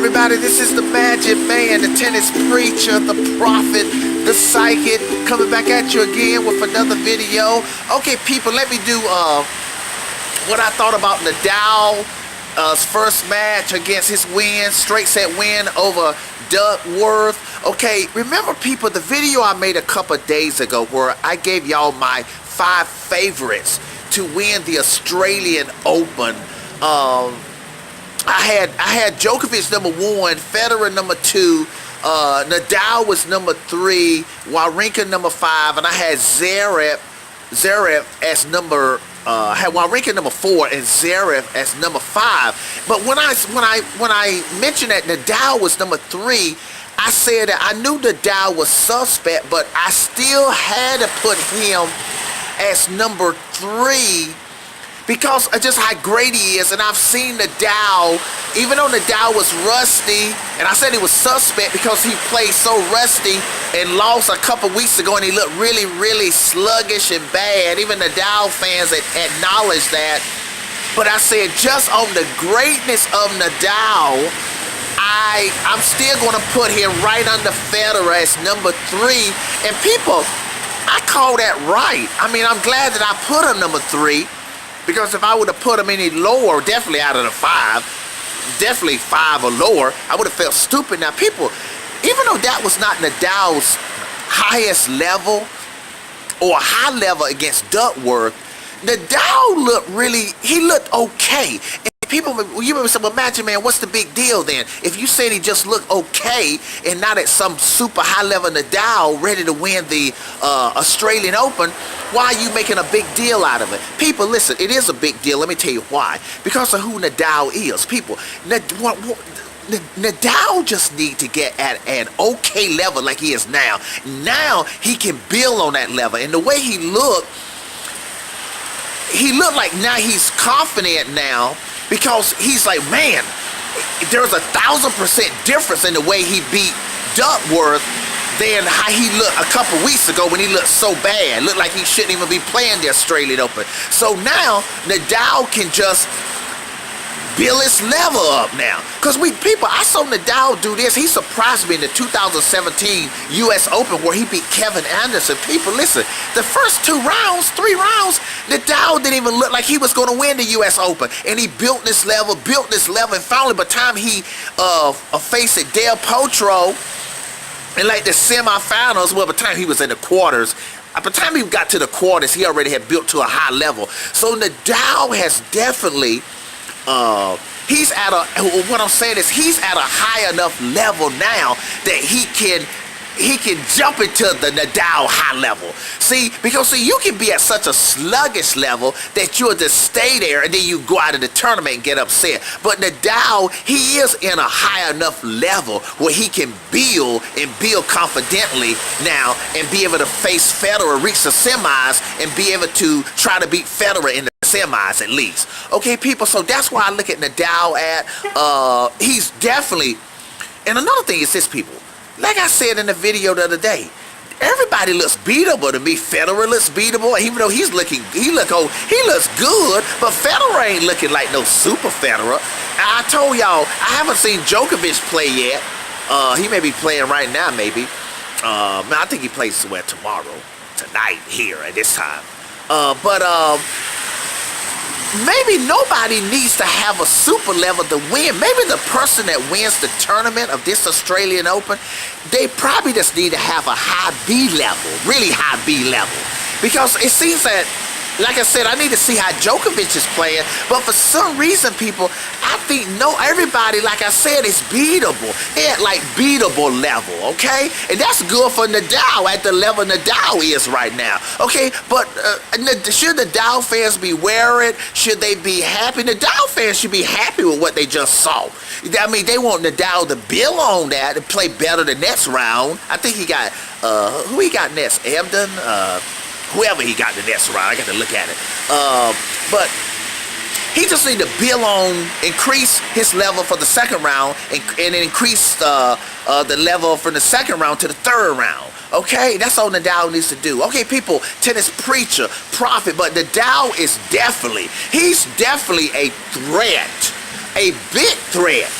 everybody? This is the Magic Man, the tennis preacher, the prophet, the psychic, coming back at you again with another video. Okay, people, let me do what I thought about Nadal's first match against his win, straight set win over Duckworth. Okay, remember, people, the video I made a couple days ago where I gave y'all my 5 favorites to win the Australian Open. I had Djokovic number 1, Federer number 2, Nadal was number 3, Wawrinka number 5, and I had Zverev as number had Wawrinka number 4 and Zverev as number 5. But when I mentioned that Nadal was number 3, I said that I knew Nadal was suspect, but I still had to put him as number 3 because of just how great he is. And I've seen Nadal, even though Nadal was rusty, and I said he was suspect because he played so rusty and lost a couple weeks ago, and he looked really, really sluggish and bad. Even Nadal fans acknowledge that. But I said, just on the greatness of Nadal, I'm still going to put him right under Federer as number 3. And people, I call that right. I mean, I'm glad that I put him number 3, because if I would have put him any lower, definitely out of the 5, definitely 5 or lower, I would have felt stupid. Now, people, even though that was not Nadal's highest level or high level against Duckworth, Nadal looked okay. People, you may say, well, Magic Man, what's the big deal then? If you said he just looked okay and not at some super high level Nadal ready to win the Australian Open, why are you making a big deal out of it? People, listen, it is a big deal. Let me tell you why. Because of who Nadal is. People, Nadal just need to get at an okay level like he is now. Now he can build on that level. And the way he looked like now he's confident now, because he's like, man, there's 1,000% difference in the way he beat Duckworth than how he looked a couple weeks ago when he looked so bad. Looked like he shouldn't even be playing the Australian Open. So now Nadal can just build his level up now. Because I saw Nadal do this. He surprised me in the 2017 U.S. Open where he beat Kevin Anderson. People, listen, the first 3 rounds, Nadal didn't even look like he was going to win the U.S. Open. And he built this level, and finally by the time he faced Del Potro in like the semifinals, well, by the time he was in the quarters, by the time he got to the quarters, he already had built to a high level. So Nadal has definitely he's at what I'm saying is he's at a high enough level now that he can jump into the Nadal high level. See, because you can be at such a sluggish level that you'll just stay there and then you go out of the tournament and get upset. But Nadal, he is in a high enough level where he can build confidently now and be able to face Federer, reach the semis, and be able to try to beat Federer in the semis at least. Okay, people, so that's why I look at Nadal at, he's definitely, and another thing is this, people, like I said in the video the other day, everybody looks beatable to me. Federer looks beatable, even though he looks good, but Federer ain't looking like no super Federer. I told y'all, I haven't seen Djokovic play yet. He may be playing right now, maybe. I think he plays somewhere tonight, here at this time. Maybe nobody needs to have a super level to win. Maybe the person that wins the tournament of this Australian Open, they probably just need to have a high B level, really high B level. Because it seems that, like I said, I need to see how Djokovic is playing. But for some reason, people, I think everybody, like I said, is beatable. They're at like beatable level, okay? And that's good for Nadal at the level Nadal is right now, okay? But should Nadal fans be worried? Should they be happy? Nadal fans should be happy with what they just saw. I mean, they want Nadal to build on that and play better the next round. I think he got, who he got next? Ebden? Whoever he got the next round, I got to look at it. But he just need to build on, increase his level for the second round, and increase the level from the second round to the third round. Okay, that's all Nadal needs to do. Okay, people, tennis preacher, prophet, but Nadal is he's definitely a threat, a big threat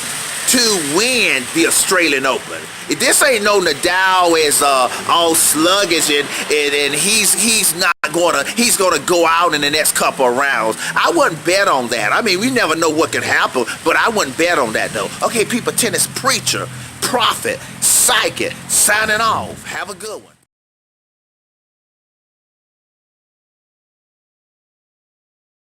to win the Australian Open. This ain't no Nadal is all sluggish and he's gonna go out in the next couple of rounds. I wouldn't bet on that. I mean, we never know what can happen, but I wouldn't bet on that though. Okay, people, tennis preacher, prophet, psychic, signing off. Have a good one.